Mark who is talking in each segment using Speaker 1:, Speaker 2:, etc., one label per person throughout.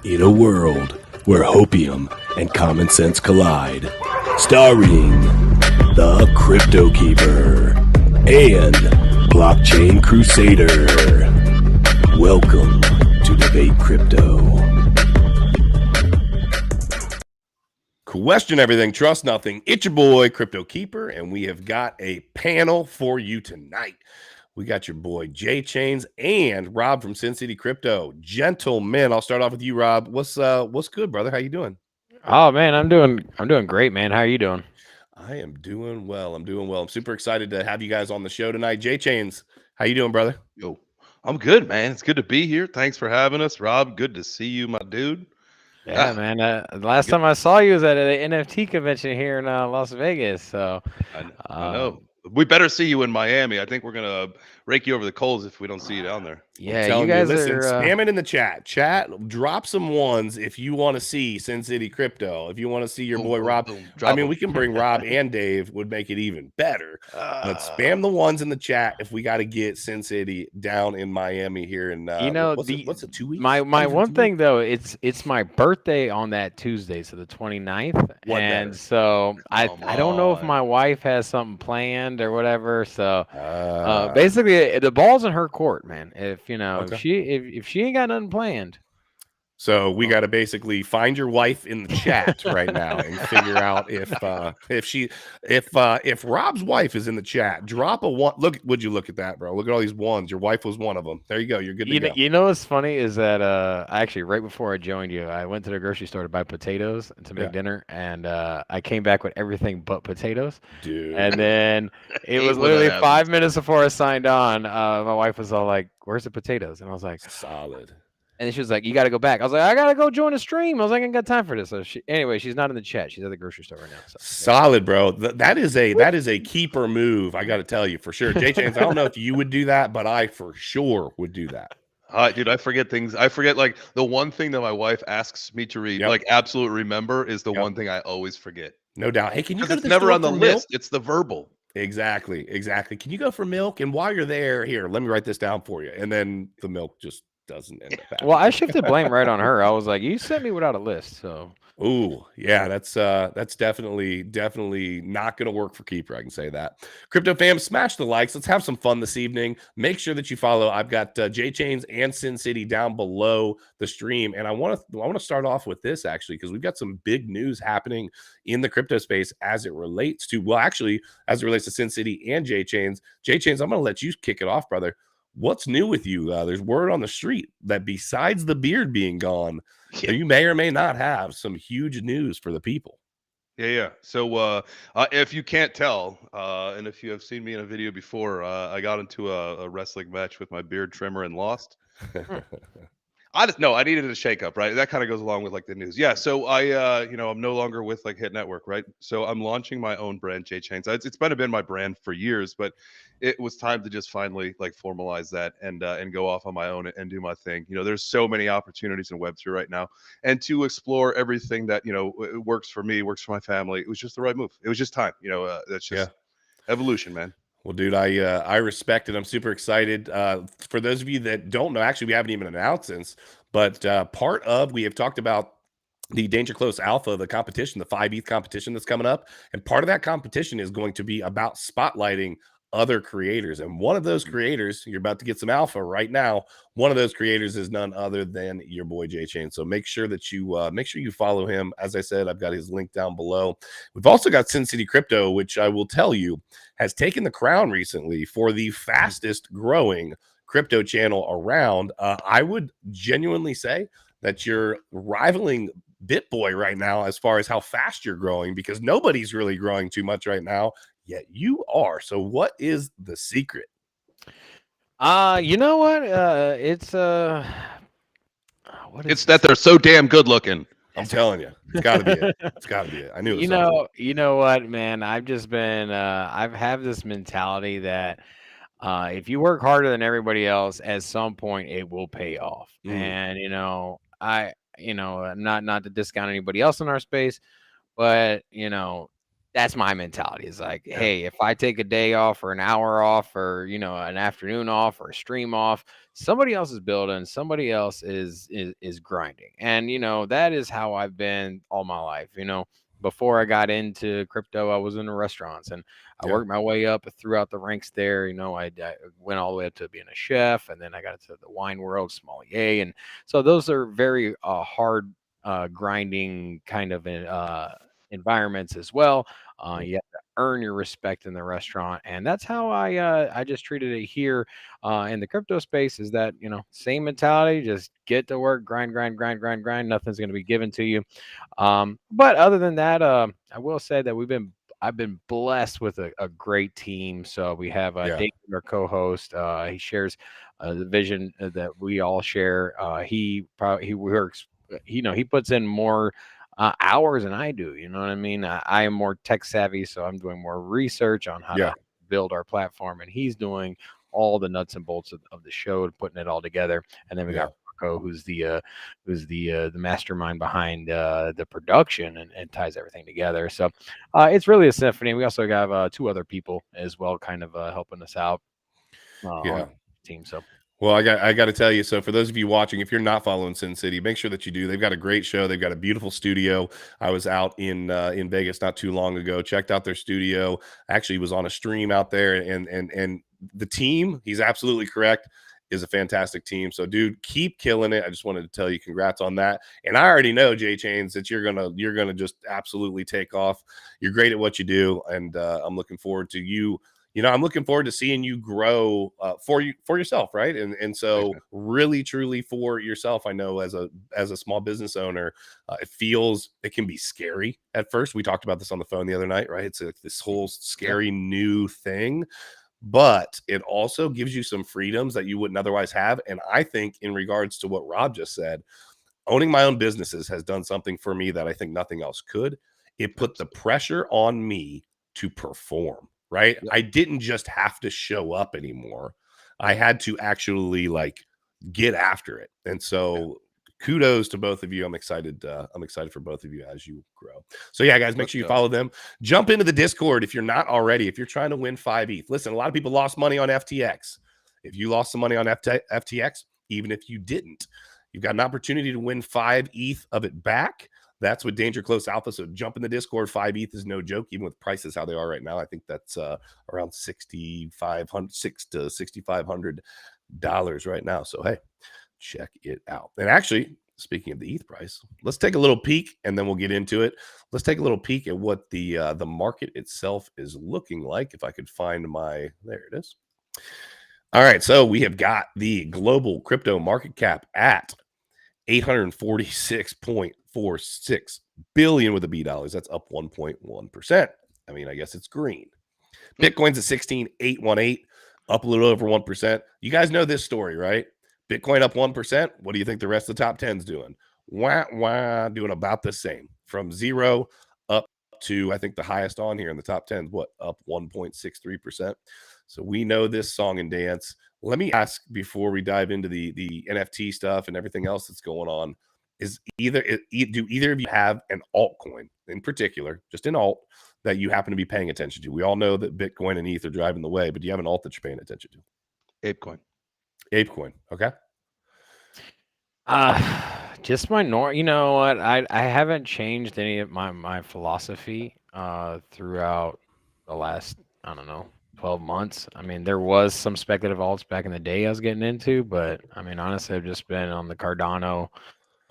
Speaker 1: In a world where hopium and common sense collide, starring the CryptoKeeper and BlockchainCrusader. Welcome to Debate Crypto. Question everything, trust nothing. It's your boy CryptoKeeper, and we have got a panel for you tonight. We got your boy Jchains and Rob from Sin City Crypto. Gentlemen, I'll start off with you, Rob. What's good, brother? How you doing?
Speaker 2: Oh man, I'm doing great, man. How are you doing?
Speaker 1: I am doing well. I'm super excited to have you guys on the show tonight. Jchains, how you doing, brother?
Speaker 3: Yo, I'm good, man. It's good to be here. Thanks for having us, Rob. Good to see you, my dude.
Speaker 2: Yeah,
Speaker 3: Ah,
Speaker 2: man. The last
Speaker 3: good.
Speaker 2: time I saw you was at an NFT convention here in Las Vegas. So,
Speaker 3: I know.
Speaker 2: um,
Speaker 3: We better see you in Miami. I think we're gonna rake you over the coals if we don't see you down there.
Speaker 1: I'm
Speaker 2: yeah, you
Speaker 1: telling you,
Speaker 2: guys
Speaker 1: listen,
Speaker 2: are.
Speaker 1: spam it in the chat. Chat, drop some ones if you want to see Sin City Crypto. If you want to see your
Speaker 3: Boom,
Speaker 1: boy
Speaker 3: boom,
Speaker 1: Rob.
Speaker 3: boom.
Speaker 1: I
Speaker 3: Drop
Speaker 1: mean,
Speaker 3: them.
Speaker 1: we can bring Rob and Dave, would make it even better. But spam the ones in the chat if we got to get Sin City down in Miami here in
Speaker 2: You know
Speaker 1: what's it, 2
Speaker 2: my
Speaker 1: weeks? Not
Speaker 2: my
Speaker 1: even
Speaker 2: one
Speaker 1: 2 weeks.
Speaker 2: thing though, it's my birthday on that Tuesday, so the 29th,
Speaker 1: What
Speaker 2: and
Speaker 1: better?
Speaker 2: so
Speaker 3: Come
Speaker 2: I don't know if
Speaker 3: on.
Speaker 2: my wife has something planned or whatever. So
Speaker 1: Uh,
Speaker 2: basically the ball's in her court, man. If you know
Speaker 1: okay.
Speaker 2: if she ain't got nothing planned.
Speaker 1: So we
Speaker 2: Well,
Speaker 1: got to basically find your wife in the chat right now and figure out if Rob's wife is in the chat. Drop a one. Look, would you look at that, bro? Look at all these ones. Your wife was one of them. There you go. You're good to go.
Speaker 2: you know what's funny is that actually right before I joined you, I went to the grocery store to buy potatoes to make
Speaker 1: Yeah,
Speaker 2: dinner, and I came back with everything but potatoes. And
Speaker 1: dude.
Speaker 2: then it
Speaker 3: Hate
Speaker 2: was
Speaker 3: when that
Speaker 2: literally
Speaker 3: happens.
Speaker 2: 5 minutes before I signed on. My wife was all like, "Where's the potatoes?" And I was like,
Speaker 1: Solid.
Speaker 2: and she was like, "You got to go back." I was like, "I gotta go join the stream." I was like, "I ain't got time for this." So anyway, she's not in the chat. She's at the grocery store right now. So there
Speaker 1: Solid, bro. That is a keeper move. I got to tell you for sure. J Chains, I don't know if you would do that, but I for sure would do that.
Speaker 3: Dude, I forget things. I forget like the one thing that my wife asks me to
Speaker 1: Yep.
Speaker 3: like absolute remember is the
Speaker 1: Yep.
Speaker 3: one thing I always forget.
Speaker 1: No doubt. Hey, can you
Speaker 3: Because
Speaker 1: go to
Speaker 3: it's
Speaker 1: the
Speaker 3: never
Speaker 1: store
Speaker 3: on
Speaker 1: for
Speaker 3: the
Speaker 1: milk?
Speaker 3: list. It's the verbal.
Speaker 1: Exactly. Can you go for milk? And while you're there, here, let me write this down for you. And then the milk just doesn't end up
Speaker 2: well, I
Speaker 1: happening.
Speaker 2: shifted blame right on her. I was like, "You sent me without a list." So
Speaker 1: Ooh, yeah, that's definitely not gonna work for Keeper. I can say that. Crypto fam, smash the likes. Let's have some fun this evening. Make sure that you follow. I've got Jchains and Sin City down below the stream, and I want to start off with this actually because we've got some big news happening in the crypto space as it relates to actually as it relates to Sin City and Jchains. Jchains, I'm gonna let you kick it off, brother. What's new with you? There's word on the street that besides the beard being gone,
Speaker 3: Yeah.
Speaker 1: you may or may not have some huge news for the people.
Speaker 3: Yeah. So, if you can't tell, and if you have seen me in a video before, I got into a wrestling match with my beard trimmer and lost.
Speaker 2: hmm.
Speaker 3: I just no, I needed a shakeup, right? That kind of goes along with like the news. Yeah. So I'm no longer with like Hit Network, right? So I'm launching my own brand, Jchains. It's been my brand for years, but it was time to just finally like formalize that and go off on my own and do my thing. There's so many opportunities in Web3 right now, and to explore everything that works for me, works for my family. It was just the right move. It was just time. That's
Speaker 1: Yeah.
Speaker 3: just evolution, man.
Speaker 1: Well, dude, I respect it. I'm super excited. For those of you that don't know, actually, we haven't even announced this, but we have talked about the Danger Close Alpha, the competition, the 5 ETH competition that's coming up. And part of that competition is going to be about spotlighting other creators. And one of those creators, you're about to get some alpha right now. One of those creators is none other than your boy Jchain. So make sure that you follow him. As I said, I've got his link down below. We've also got Sin City Crypto, which I will tell you has taken the crown recently for the fastest growing crypto channel around. I would genuinely say that you're rivaling BitBoy right now as far as how fast you're growing because nobody's really growing too much right now, yet you are. So what is the secret?
Speaker 2: You know what? It's what is
Speaker 3: It's that
Speaker 2: this?
Speaker 3: they're so damn good looking.
Speaker 1: I'm telling you, it's got to be it. It's got to be it. I knew it was something.
Speaker 2: You know what, man? I've just been I've have this mentality that if you work harder than everybody else, at some point it will pay off.
Speaker 1: Mm,
Speaker 2: And not to discount anybody else in our space, but that's my mentality. It's like,
Speaker 1: Yeah.
Speaker 2: hey, if I take a day off or an hour off or, you know, an afternoon off or a stream off, somebody else is building, somebody else is grinding. And, you know, that is how I've been all my life. You know, before I got into crypto, I was in the restaurants and I
Speaker 1: Yeah.
Speaker 2: worked my way up throughout the ranks there. You know, I went all the way up to being a chef, and then I got into the wine world, sommelier. And so those are very hard grinding kind of environments as well. You have to earn your respect in the restaurant, and that's how I just treated it here in the crypto space. Is that, you know, same mentality? Just get to work, grind, grind, grind, grind, grind. Nothing's going to be given to you. But other than that, I will say that I've been blessed with a great team. So we have
Speaker 1: Yeah.
Speaker 2: Dave, our co-host. He shares the vision that we all share. He works. You know, he puts in more hours than I do. You know what I mean? I am more tech savvy, so I'm doing more research on how
Speaker 1: Yeah.
Speaker 2: to build our platform, and he's doing all the nuts and bolts of the show, putting it all together. And then we
Speaker 1: Yeah.
Speaker 2: got Rocco, who's the mastermind behind the production and ties everything together. So it's really a symphony. We also got two other people as well, kind of helping us out
Speaker 1: Yeah.
Speaker 2: on the team. So.
Speaker 1: Well, I got to tell you. So, for those of you watching, if you're not following Sin City, make sure that you do. They've got a great show. They've got a beautiful studio. I was out in Vegas not too long ago. Checked out their studio. Actually, was on a stream out there, and the team. He's absolutely correct. Is a fantastic team. So, dude, keep killing it. I just wanted to tell you, congrats on that. And I already know, Jchains, that you're gonna just absolutely take off. You're great at what you do, and I'm looking forward to you. You know, I'm looking forward to seeing you grow for yourself, right? And so really, truly for yourself. I know as a small business owner, it can be scary at first. We talked about this on the phone the other night, right? It's this whole scary new thing, but it also gives you some freedoms that you wouldn't otherwise have. And I think in regards to what Rob just said, owning my own businesses has done something for me that I think nothing else could. It put the pressure on me to perform, right?
Speaker 3: Yep.
Speaker 1: I didn't just have to show up anymore. I had to actually like get after it. And so kudos to both of you. I'm excited for both of you as you grow. So yeah, guys, make sure you follow them. Jump into the Discord if you're not already. If you're trying to win 5 ETH. Listen, a lot of people lost money on FTX. If you lost some money on FTX, even if you didn't, you've got an opportunity to win 5 ETH of it back. That's with Danger Close Alpha. So jump in the Discord. 5 ETH is no joke, even with prices how they are right now. I think that's around $6,500 to $6,500 right now. So hey, check it out. And actually, speaking of the ETH price, let's take a little peek, and then we'll get into it. Let's take a little peek at what the market itself is looking like. If I could find there it is. All right, so we have got the global crypto market cap at 846.46 billion with a B dollars. That's up 1.1%. I mean, I guess it's green. Bitcoin's at 16,818, up a little over 1%. You guys know this story, right? Bitcoin up 1%. What do you think the rest of the top 10's doing? Doing about the same. From zero up to, I think the highest on here in the top 10 is up 1.63%. So we know this song and dance. Let me ask before we dive into the NFT stuff and everything else that's going on, do either of you have an altcoin in particular, just an alt, that you happen to be paying attention to? We all know that Bitcoin and ETH are driving the way, but do you have an alt that you're paying attention to?
Speaker 3: ApeCoin.
Speaker 1: ApeCoin. Okay.
Speaker 2: Just my you know what? I haven't changed any of my philosophy throughout the last, I don't know, 12 months. I mean, there was some speculative alts back in the day I was getting into, but I mean, honestly, I've just been on the Cardano,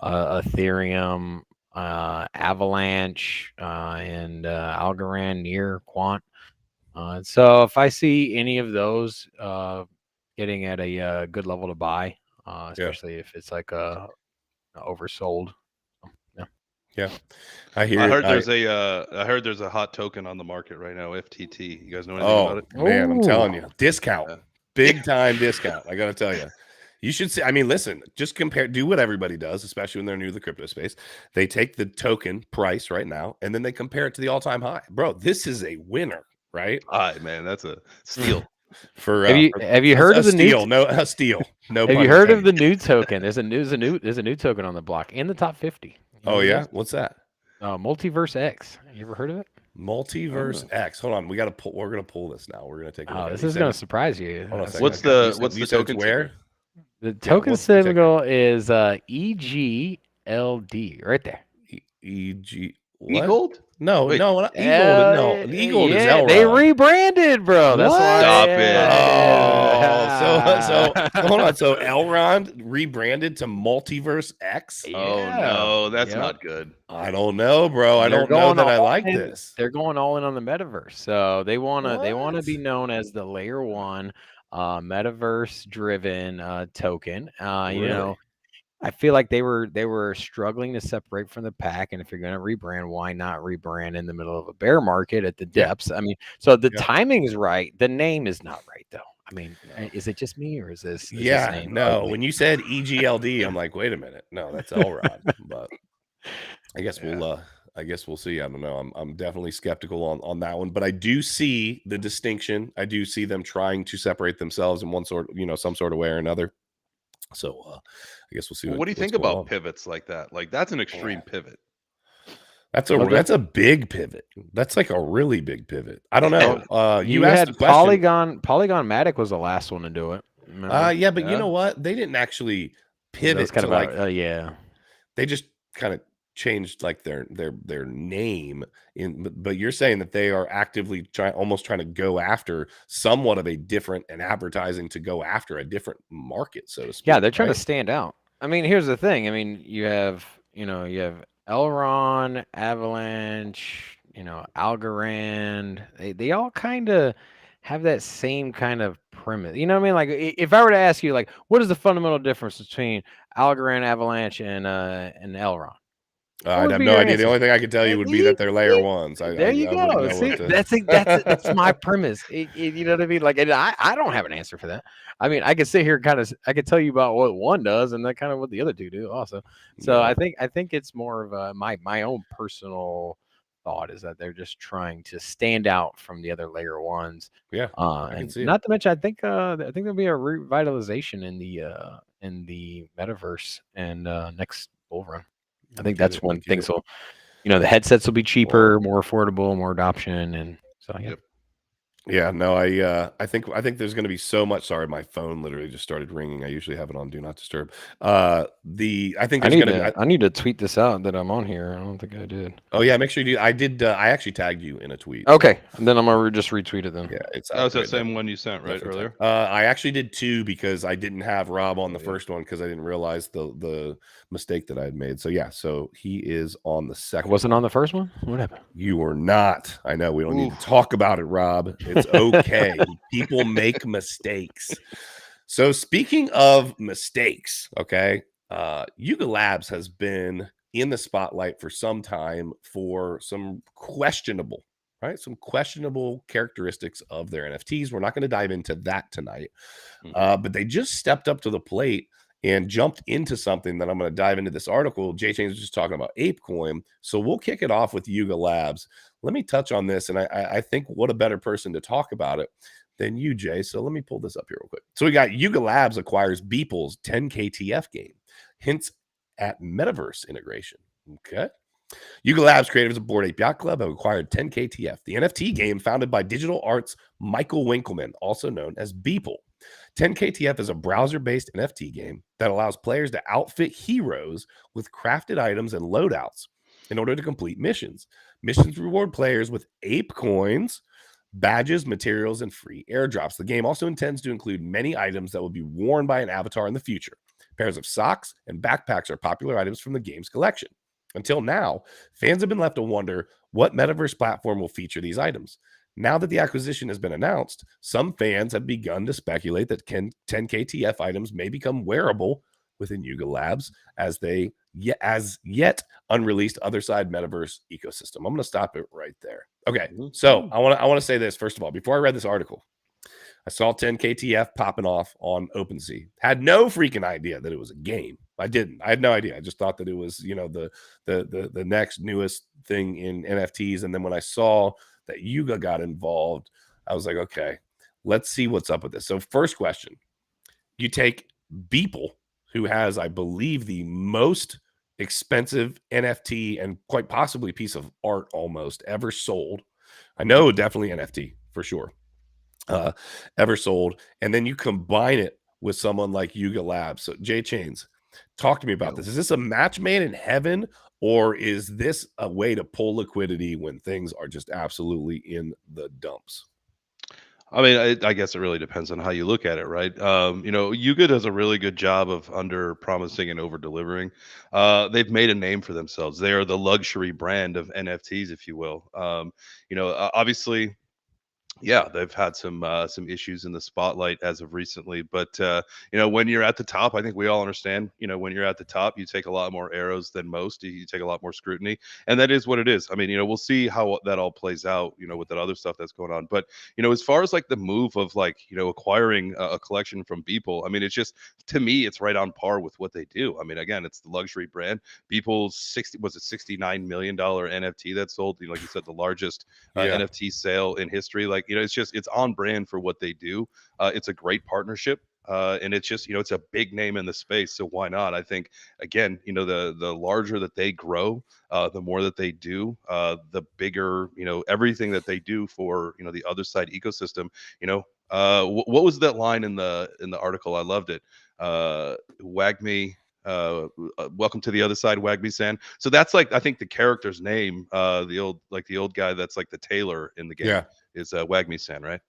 Speaker 2: Ethereum, Avalanche, and Algorand, Near, Quant. So if I see any of those getting at a good level to buy, especially if it's like oversold.
Speaker 1: Yeah.
Speaker 3: I heard there's a hot token on the market right now, FTT. You guys know anything about it?
Speaker 1: Man, I'm telling you, discount,
Speaker 3: Yeah.
Speaker 1: big time discount. I got to tell you, you should see. I mean, listen, just do what everybody does, especially when they're new to the crypto space. They take the token price right now, and then they compare it to the all-time high. Bro, this is a winner, right?
Speaker 3: All right, man, that's a steal.
Speaker 2: Have you heard of the
Speaker 1: steal?
Speaker 2: new?
Speaker 1: A steal. No.
Speaker 2: Have you heard of the new token? There's a new token on the block in the top 50.
Speaker 1: Oh yeah, what's that?
Speaker 2: Multiverse X. You ever heard of it?
Speaker 1: Multiverse X. Hold on, we're gonna pull this now. We're gonna take a look.
Speaker 2: This is gonna surprise you.
Speaker 1: Hold on a second.
Speaker 3: What's the token
Speaker 1: where?
Speaker 2: The token symbol is EGLD right there.
Speaker 1: EG
Speaker 3: E-Gold?
Speaker 1: No,
Speaker 3: Wait,
Speaker 1: no, not E-Gold. No, E-Gold is Elrond.
Speaker 2: They rebranded, bro. That's why.
Speaker 3: Stop it.
Speaker 1: So hold on. So Elrond rebranded to Multiverse X.
Speaker 3: Oh no, that's not good.
Speaker 1: I don't know, bro. I don't know that I like this.
Speaker 2: They're going all in on the metaverse, so they wanna be known as the layer 1 metaverse driven token.
Speaker 1: Really?
Speaker 2: You know, I feel like they were struggling to separate from the pack, and if you're going to rebrand, why not rebrand in the middle of a bear market at the depths? I mean, so the timing is right. The name is not right, though. I mean, is it just me, or is this?
Speaker 1: No. When you said EGLD, I'm like, wait a minute. No, that's Elrond. But I guess we'll see. I don't know. I'm definitely skeptical on that one, but I do see the distinction. I do see them trying to separate themselves in some sort of way or another. So I guess we'll see.
Speaker 3: What do you think about pivots like that? Like that's an extreme pivot.
Speaker 1: That's a big pivot. That's like a really big pivot. I don't know.
Speaker 2: You asked had Polygon Matic was the last one to do it.
Speaker 1: Yeah, but you know what? They didn't actually pivot.
Speaker 2: Kind
Speaker 1: of they just kind of changed like their name but you're saying that they are actively almost trying to go after somewhat of a different and advertising to go after a different market, so to speak.
Speaker 2: Yeah, they're trying to stand out. I mean, here's the thing. I mean, you have Elrond, Avalanche, Algorand. They all kind of have that same kind of premise. You know what I mean? Like if I were to ask you, like, what is the fundamental difference between Algorand, Avalanche, and Elrond?
Speaker 1: I'd have no idea. The only thing I could tell you would be that they're layer 1s.
Speaker 2: There you go. See, that's my premise. You know what I mean? Like, and I don't have an answer for that. I mean, I could sit here I could tell you about what one does and that kind of what the other two do also. So I think it's more of my own personal thought is that they're just trying to stand out from the other layer 1s.
Speaker 1: Yeah, I can see
Speaker 2: not to mention, I think there'll be a revitalization in the metaverse and next bull run. I think that's when things will, the headsets will be cheaper, more affordable, more adoption, and so yeah.
Speaker 1: Yeah, no, I think there's going to be so much. Sorry, my phone literally just started ringing. I usually have it on Do Not Disturb. I think
Speaker 2: I need to tweet this out that I'm on here. I don't think I did.
Speaker 1: Oh yeah, make sure you do. I did. I actually tagged you in a tweet.
Speaker 2: Okay, and then I'm gonna just retweet it then.
Speaker 1: Yeah, it's
Speaker 3: that was that same one you sent right earlier.
Speaker 1: I actually did 2 because I didn't have Rob on the first one because I didn't realize the mistake that I had made. So yeah, so he is on the second.
Speaker 2: Wasn't on the first one. What happened?
Speaker 1: You were not. I know we don't need to talk about it, Rob. It's okay. People make mistakes. So speaking of mistakes, okay, Yuga Labs has been in the spotlight for some time for some questionable characteristics of their NFTs. We're not going to dive into that tonight, but they just stepped up to the plate and jumped into something that I'm going to dive into this article. Jchains was just talking about ApeCoin. So we'll kick it off with Yuga Labs. Let me touch on this. And I think what a better person to talk about it than you, Jay. So let me pull this up here real quick. So we got Yuga Labs acquires Beeple's 10KTF game. Hints at metaverse integration. Okay. Yuga Labs creators of Bored Ape Yacht Club have acquired 10KTF, the NFT game founded by digital arts Michael Winkleman, also known as Beeple. 10KTF is a browser-based NFT game that allows players to outfit heroes with crafted items and loadouts in order to complete missions. Missions reward players with ape coins, badges, materials, and free airdrops. The game also intends to include many items that will be worn by an avatar in the future. Pairs of socks and backpacks are popular items from the game's collection. Until now, fans have been left to wonder what metaverse platform will feature these items. Now that the acquisition has been announced, some fans have begun to speculate that 10KTF items may become wearable within Yuga Labs as yet unreleased other side metaverse ecosystem. I'm going to stop it right there. Okay, so I want to say this first of all. Before I read this article, I saw 10KTF popping off on OpenSea. Had no freaking idea that it was a game. I didn't. I had no idea. I just thought that it was, the next newest thing in NFTs. And then when I saw that Yuga got involved, I was like, okay, let's see what's up with this. So first question, you take Beeple, who has, I believe, the most expensive NFT and quite possibly piece of art almost ever sold. I know definitely NFT for sure. Ever sold. And then you combine it with someone like Yuga Labs. So Jchains, talk to me about this. Is this a match made in heaven, or is this a way to pull liquidity when things are just absolutely in the dumps?
Speaker 3: I mean, I guess it really depends on how you look at it, right? You know, Yuga does a really good job of under promising and over delivering. They've made a name for themselves. They are the luxury brand of NFTs, if you will. You know, obviously, yeah, they've had some issues in the spotlight as of recently, but you know, when you're at the top, I think we all understand. You know, when you're at the top, you take a lot more arrows than most. You take a lot more scrutiny, and that is what it is. I mean, you know, we'll see how that all plays out. You know, with that other stuff that's going on, but you know, as far as like the move of like you know acquiring a collection from people, I mean, it's just to me, it's right on par with what they do. I mean, again, it's the luxury brand. People's 60 was it $69 million NFT that sold. You know, like you said, the largest
Speaker 1: Yeah.
Speaker 3: NFT sale in history. Like, you know, it's on brand for what they do. It's a great partnership. And it's just, you know, it's a big name in the space. So why not? I think, again, you know, the larger that they grow, the more that they do, the bigger, you know, everything that they do for, you know, the other side ecosystem, you know, what was that line in the article? I loved it. Wag me, welcome to the other side, Wagby San. So that's like I think the character's name, the old guy that's like the tailor in the game
Speaker 1: Yeah.
Speaker 3: is Wagmy San, right?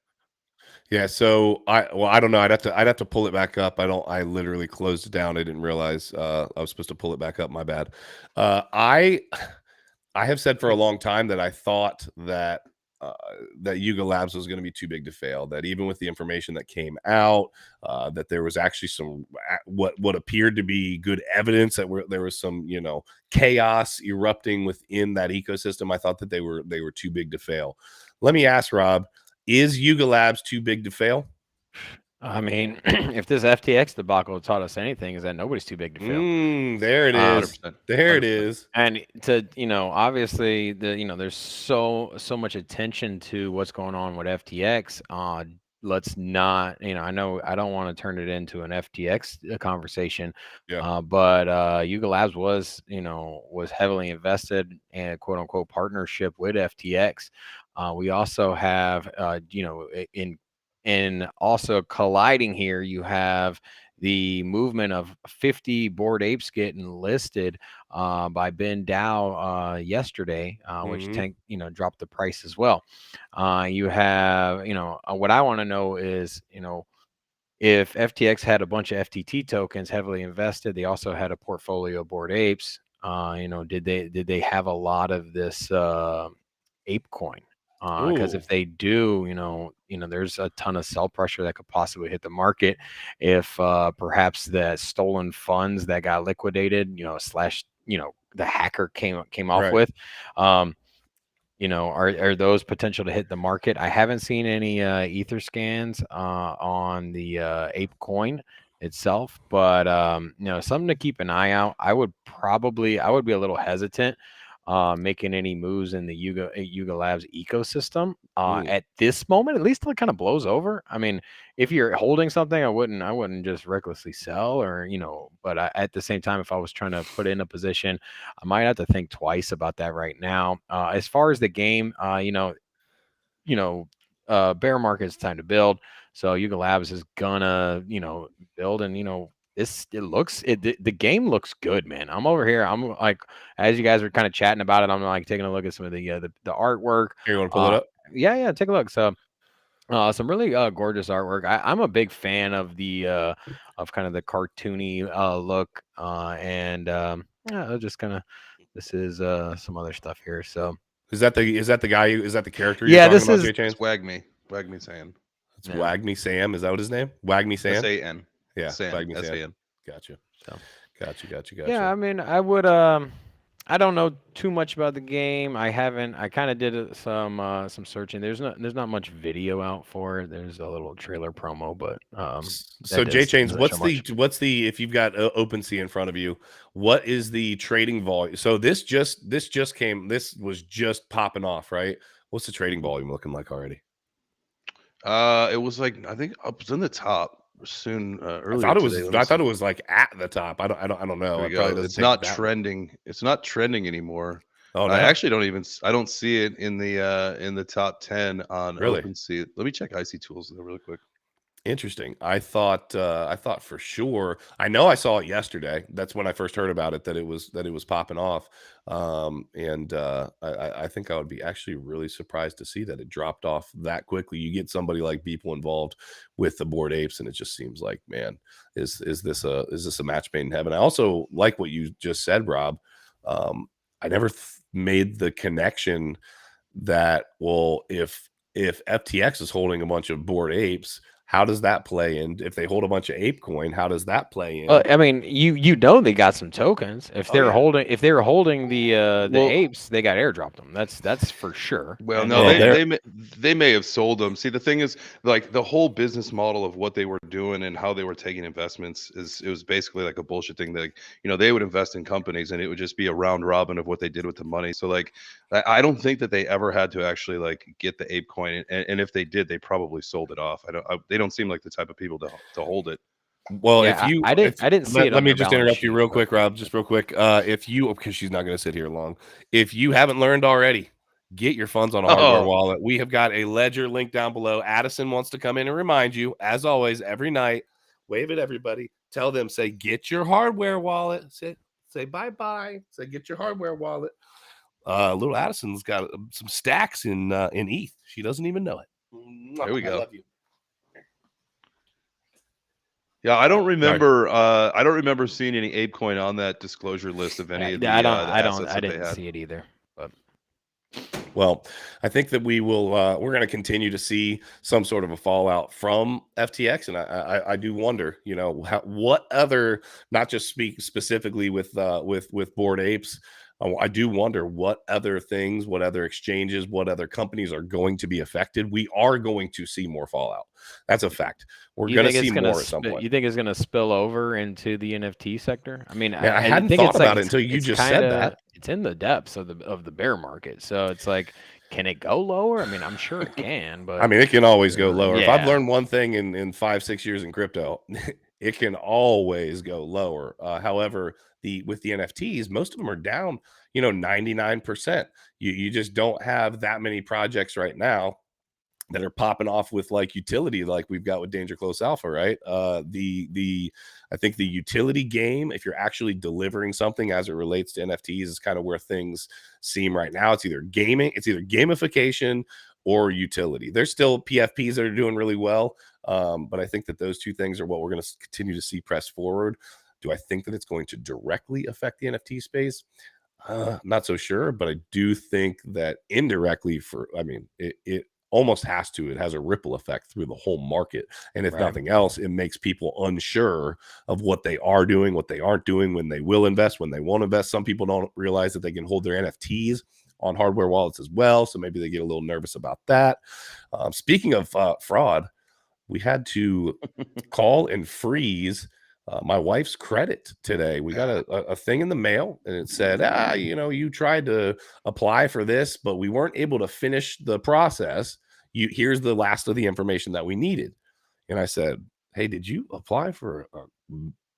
Speaker 1: Yeah, so I don't know. I'd have to pull it back up. I literally closed it down. I didn't realize I was supposed to pull it back up. My bad. I have said for a long time that I thought uh, that Yuga Labs was going to be too big to fail. That even with the information that came out, that there was actually some what appeared to be good evidence that there was some chaos erupting within that ecosystem. I thought that they were too big to fail. Let me ask Rob: is Yuga Labs too big to fail?
Speaker 2: I mean, if this FTX debacle taught us anything, is that nobody's too big to fail.
Speaker 1: There it
Speaker 2: Um,
Speaker 1: is.
Speaker 3: 100%.
Speaker 1: There it
Speaker 3: 100%.
Speaker 1: is.
Speaker 2: and to obviously there's so much attention to what's going on with FTX. Let's not, I know I don't want to turn it into an FTX conversation,
Speaker 1: Yeah.
Speaker 2: but Yuga Labs was heavily invested in a quote unquote partnership with FTX. We also have in also colliding here, you have the movement of 50 Bored Apes getting listed by Ben Dow yesterday, which
Speaker 1: Mhm.
Speaker 2: dropped the price as well. You have, what I want to know is, if FTX had a bunch of FTT tokens heavily invested, they also had a portfolio of Bored Apes. Did they have a lot of this ape coin? Because
Speaker 1: Ooh.
Speaker 2: if they do, there's a ton of sell pressure that could possibly hit the market if perhaps the stolen funds that got liquidated, slash, the hacker came off
Speaker 1: Right.
Speaker 2: with, are those potential to hit the market? I haven't seen any ether scans on the ape coin itself, but something to keep an eye out. I would be a little hesitant making any moves in the Yuga Labs ecosystem
Speaker 1: Ooh.
Speaker 2: at this moment, at least till it kind of blows over. I mean, if you're holding something, I wouldn't just recklessly sell, or but at the same time, if I was trying to put in a position, I might have to think twice about that right now. As far as the game, bear market is time to build. So Yuga Labs is gonna, build, and the game looks good, man. I'm over here. I'm like, as you guys are kind of chatting about it, I'm like taking a look at some of the artwork.
Speaker 1: Here, you want to pull it
Speaker 2: Uh,
Speaker 1: up?
Speaker 2: yeah, take a look. So some really gorgeous artwork. I'm a big fan of the of kind of the cartoony look, and yeah, I'll just kind of this is some other stuff here. So
Speaker 1: Is that the guy? Is that the character you're
Speaker 2: yeah,
Speaker 1: talking
Speaker 2: this
Speaker 1: about,
Speaker 2: is
Speaker 1: Jay
Speaker 3: It's
Speaker 1: Chains?
Speaker 3: Wagme San.
Speaker 1: It's
Speaker 2: yeah.
Speaker 1: Wagme Sam. Is that what his name? Wagme Sam?
Speaker 3: San.
Speaker 1: Yeah,
Speaker 3: San.
Speaker 1: Wagme Sam.
Speaker 3: San.
Speaker 1: Gotcha.
Speaker 2: So yeah,
Speaker 1: Gotcha.
Speaker 2: I mean, I would I don't know too much about the game. I kind of did some searching. There's not much video out for it. There's a little trailer promo, but
Speaker 1: So
Speaker 2: that
Speaker 1: Jay Chains,
Speaker 2: doesn't show much.
Speaker 1: what's the if you've got OpenSea in front of you, what is the trading volume? So this was just popping off, right? What's the trading volume looking like already?
Speaker 3: It was like I think it was in the top. soon
Speaker 1: I
Speaker 3: earlier
Speaker 1: thought it
Speaker 3: today.
Speaker 1: was.
Speaker 3: Let me
Speaker 1: I
Speaker 3: see.
Speaker 1: thought it was like at the top. I don't know.
Speaker 3: Here we
Speaker 1: It probably
Speaker 3: go.
Speaker 1: doesn't
Speaker 3: It's
Speaker 1: take
Speaker 3: not
Speaker 1: that long.
Speaker 3: trending. It's not trending anymore.
Speaker 1: Oh
Speaker 3: I
Speaker 1: no,
Speaker 3: actually don't even. I don't see it in the top 10 on
Speaker 1: really?
Speaker 3: OpenSea. Let me check IC Tools really quick.
Speaker 1: Interesting. I thought for sure. I know I saw it yesterday. That's when I first heard about it, that it was popping off. And I think I would be actually really surprised to see that it dropped off that quickly. You get somebody like Beeple involved with the Bored Apes, and it just seems like, man, is this a match made in heaven? I also like what you just said, Rob. I never made the connection that, well, if FTX is holding a bunch of Bored Apes, how does that play in? If they hold a bunch of ape coin, how does that play in?
Speaker 2: Well, I mean, you know they got some tokens. If
Speaker 1: Oh,
Speaker 2: they're
Speaker 1: yeah.
Speaker 2: holding the
Speaker 3: Well,
Speaker 2: apes, they got airdropped them. That's for sure.
Speaker 3: Well,
Speaker 2: And
Speaker 3: no,
Speaker 1: Well,
Speaker 3: they may have sold them. See, the thing is, like the whole business model of what they were doing and how they were taking investments it was basically like a bullshit thing. That they would invest in companies and it would just be a round robin of what they did with the money. So like, I don't think that they ever had to actually like get the ape coin, and if they did, they probably sold it off. They don't seem like the type of people to hold it.
Speaker 1: well,
Speaker 2: yeah, I didn't see it
Speaker 1: let
Speaker 2: on
Speaker 1: me
Speaker 2: their
Speaker 1: just
Speaker 2: balance
Speaker 1: interrupt you
Speaker 2: sheet,
Speaker 1: real
Speaker 2: but
Speaker 1: quick, Rob, just real quick. If you, because she's not going to sit here long, if you haven't learned already, get your funds on a hardware
Speaker 3: Oh,
Speaker 1: wallet. We have got a ledger link down below. Addison wants to come in and remind you, as always, every night, wave at everybody, tell them, say, get your hardware wallet, say bye-bye, say, get your hardware wallet. Little Addison's got some stacks in ETH. She doesn't even know it.
Speaker 3: there we
Speaker 1: I
Speaker 3: go.
Speaker 1: love you.
Speaker 3: Yeah, I don't remember. I don't remember seeing any ApeCoin on that disclosure list of any of the assets that they
Speaker 2: didn't
Speaker 3: had.
Speaker 2: see it either. But
Speaker 1: Well, I think that we're going to continue to see some sort of a fallout from FTX, and I do wonder, what other, not just speak specifically with Bored Apes. I do wonder what other things, what other exchanges, what other companies are going to be affected. We are going to see more fallout. That's a fact. We're
Speaker 2: you
Speaker 1: going to
Speaker 2: think
Speaker 1: see
Speaker 2: it's gonna
Speaker 1: more at some point.
Speaker 2: you think it's gonna spill over into the NFT sector? I mean,
Speaker 1: Man, I
Speaker 2: I
Speaker 1: hadn't
Speaker 2: think
Speaker 1: thought
Speaker 2: it's like
Speaker 1: about it until you
Speaker 2: it's
Speaker 1: just
Speaker 2: kind
Speaker 1: said
Speaker 2: of
Speaker 1: that.
Speaker 2: it's in the depths of the bear market. So it's like, can it go lower? I mean, I'm sure it can,
Speaker 1: I
Speaker 2: but
Speaker 1: mean, it can always go lower. If I've
Speaker 2: yeah,
Speaker 1: learned one thing in 5-6 years in crypto, it can always go lower. However, with the NFTs, most of them are down, 99%. You just don't have that many projects right now that are popping off with like utility, like we've got with Danger Close Alpha, right? I think the utility game, if you're actually delivering something as it relates to NFTs, is kind of where things seem right now. It's either gamification or utility. There's still PFPs that are doing really well, but I think that those two things are what we're going to continue to see press forward. Do I think that it's going to directly affect the NFT space? Not so sure, but I do think that indirectly, it almost has to. It has a ripple effect through the whole market. And if
Speaker 2: right.
Speaker 1: nothing else, it makes people unsure of what they are doing, what they aren't doing, when they will invest, when they won't invest. Some people don't realize that they can hold their NFTs on hardware wallets as well. So maybe they get a little nervous about that. Speaking of fraud, we had to call and freeze my wife's credit today. We got a thing in the mail, and it said, you tried to apply for this, but we weren't able to finish the process. Here's the last of the information that we needed. And I said, hey, did you apply for a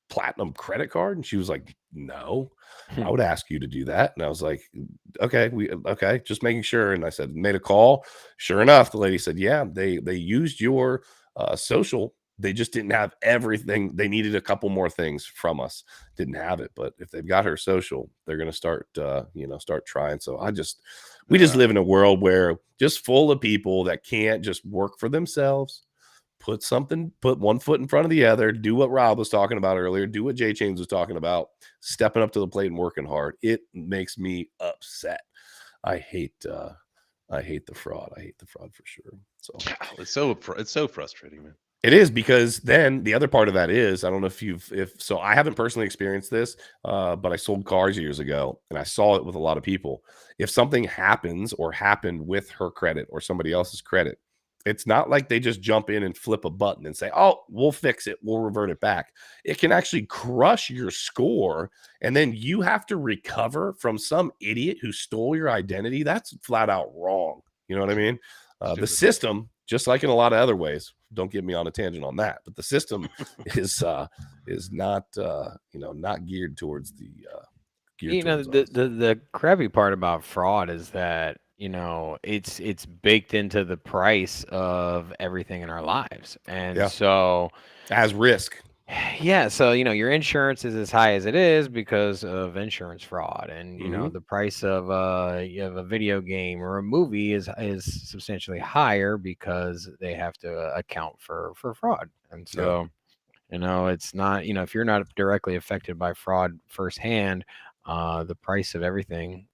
Speaker 1: platinum credit card? And she was like, no, I would ask you to do that. And I was like, okay, just making sure. And I said, made a call. Sure enough, the lady said, yeah, they used your social. They just didn't have everything. They needed a couple more things from us. Didn't have it, but if they've got her social, they're going to start trying. So we just live in a world where just full of people that can't just work for themselves, put one foot in front of the other, do what Rob was talking about earlier, do what Jchains was talking about, stepping up to the plate and working hard. It makes me upset. I hate the fraud. I hate the fraud for sure. So
Speaker 3: it's so frustrating, man.
Speaker 1: it is, because then the other part of that is, I don't know if I haven't personally experienced this, but I sold cars years ago and I saw it with a lot of people. If something happens or happened with her credit or somebody else's credit, it's not like they just jump in and flip a button and say, oh, we'll fix it, we'll revert it back. It can actually crush your score, and then you have to recover from some idiot who stole your identity. That's flat out wrong. You know what I mean? The system, just like in a lot of other ways, Don't get me on a tangent on that. But the system is not not geared towards the
Speaker 2: the crappy part about fraud is that it's baked into the price of everything in our lives, and so
Speaker 1: as risk.
Speaker 2: Yeah, so your insurance is as high as it is because of insurance fraud, and the price of a video game or a movie is substantially higher because they have to account for fraud, and so it's not if you're not directly affected by fraud firsthand, the price of everything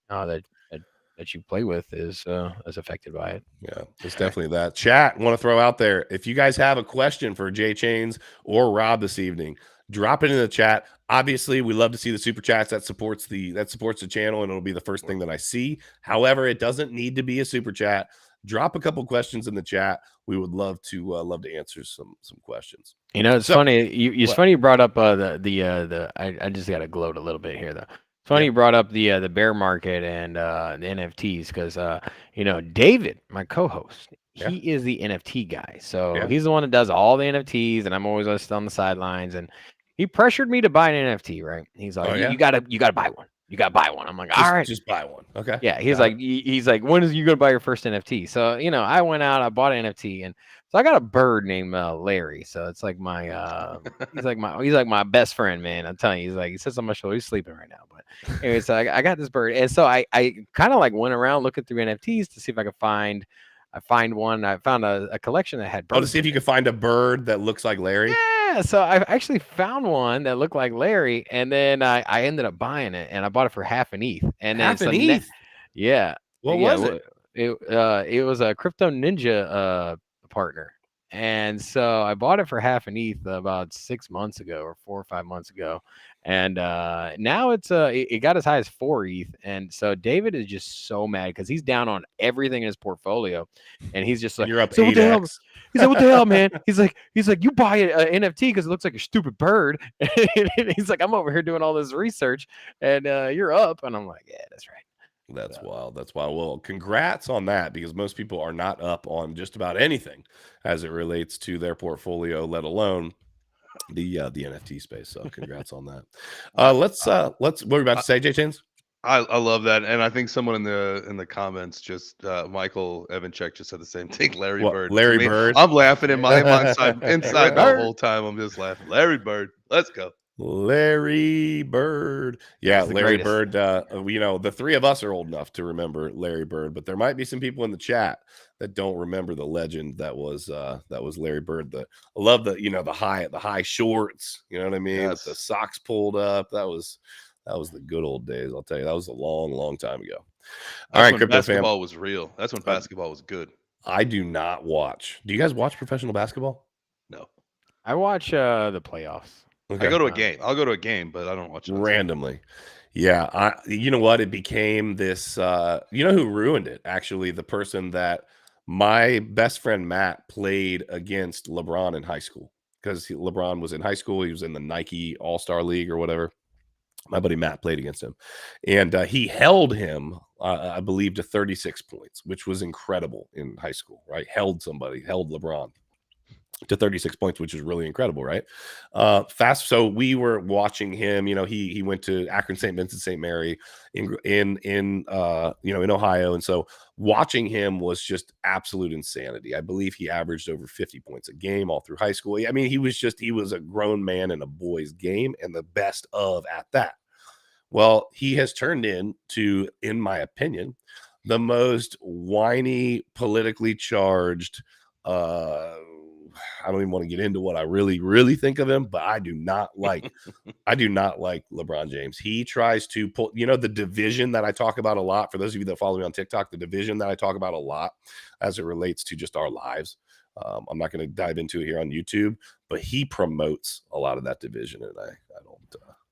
Speaker 2: that you play with is affected by it.
Speaker 1: Yeah, it's definitely that. Chat, want to throw out there, if you guys have a question for Jchains or Rob this evening, drop it in the chat. Obviously, we love to see the super chats. That supports the channel, and it'll be the first thing that I see. However, it doesn't need to be a super chat. Drop a couple questions in the chat. We would love to answer some questions.
Speaker 2: It's funny. It's funny you brought up I just got to gloat a little bit here though. It's funny you brought up the bear market and the NFTs because David, my co-host, he is the NFT guy. So he's the one that does all the NFTs, and I'm always listed on the sidelines. And he pressured me to buy an NFT. Right? He's like, you gotta buy one. You gotta buy one. I'm like, all right,
Speaker 1: just buy one. Okay.
Speaker 2: Yeah. He's like, when is you gonna buy your first NFT? So I went out, I bought an NFT, and so I got a bird named Larry. So it's like my he's like my best friend, man. I'm telling you, he sits on my shoulder. He's sleeping right now, but anyway, so I got this bird, and so I kind of went around looking through NFTs to see if I could find. I found one. I found a collection that had birds.
Speaker 1: Oh, to see if you could find a bird that looks like Larry.
Speaker 2: Yeah, so I actually found one that looked like Larry, and then I ended up buying it, and I bought it for half an ETH. And then
Speaker 1: half an ETH.
Speaker 2: Yeah.
Speaker 1: What was it?
Speaker 2: It was a Crypto Ninja partner, and so I bought it for half an ETH about 6 months ago, or 4 or 5 months ago, and now it got as high as 4 ETH. And so David is just so mad because he's down on everything in his portfolio, and he's just like,
Speaker 1: "You're up
Speaker 2: so
Speaker 1: 8x."
Speaker 2: He's like, what the hell, man? He's like, you buy an NFT because it looks like a stupid bird. And he's like, I'm over here doing all this research, and you're up. And I'm like, yeah, that's right.
Speaker 1: That's wild. That's wild. Well, congrats on that, because most people are not up on just about anything as it relates to their portfolio, let alone the NFT space. So congrats on that. Let's what were you about to say, Jchains?
Speaker 3: I love that, and I think someone in the comments just Michael Evanchek just said the same thing. Larry Bird.
Speaker 1: Larry Bird.
Speaker 3: I'm laughing in my inside the whole time. I'm just laughing. Larry Bird. Let's go.
Speaker 1: Larry Bird. Yeah, Larry Bird. The three of us are old enough to remember Larry Bird, but there might be some people in the chat that don't remember the legend that was Larry Bird. I love the high shorts. You know what I mean? Yes. With the socks pulled up. That was the good old days. I'll tell you, that was a long time ago.
Speaker 3: All right, Crypto basketball was real. That's when basketball was good.
Speaker 1: I do not watch. Do you guys watch professional basketball?
Speaker 3: No.
Speaker 2: I watch the playoffs.
Speaker 3: Okay. I go to a game. I'll go to a game, but I don't watch it
Speaker 1: randomly. Yeah, you know what? It became this. You know who ruined it? Actually, the person that my best friend Matt played against LeBron in high school, because LeBron was in high school. He was in the Nike All-Star League or whatever. My buddy Matt played against him, and he held him, I believe, to 36 points, which was incredible in high school. Right? Held LeBron to 36 points, which is really incredible, right? So we were watching him. He went to Akron St. Vincent St. Mary in Ohio, and so watching him was just absolute insanity. I believe he averaged over 50 points a game all through high school. I mean, he was a grown man in a boy's game, and the best of at that. Well, he has turned into, in my opinion, the most whiny, politically charged. I don't even want to get into what I really think of him, but I do not like LeBron James. He tries to pull, the division that I talk about a lot. For those of you that follow me on TikTok, the division that I talk about a lot as it relates to just our lives. I'm not going to dive into it here on YouTube, but he promotes a lot of that division, and I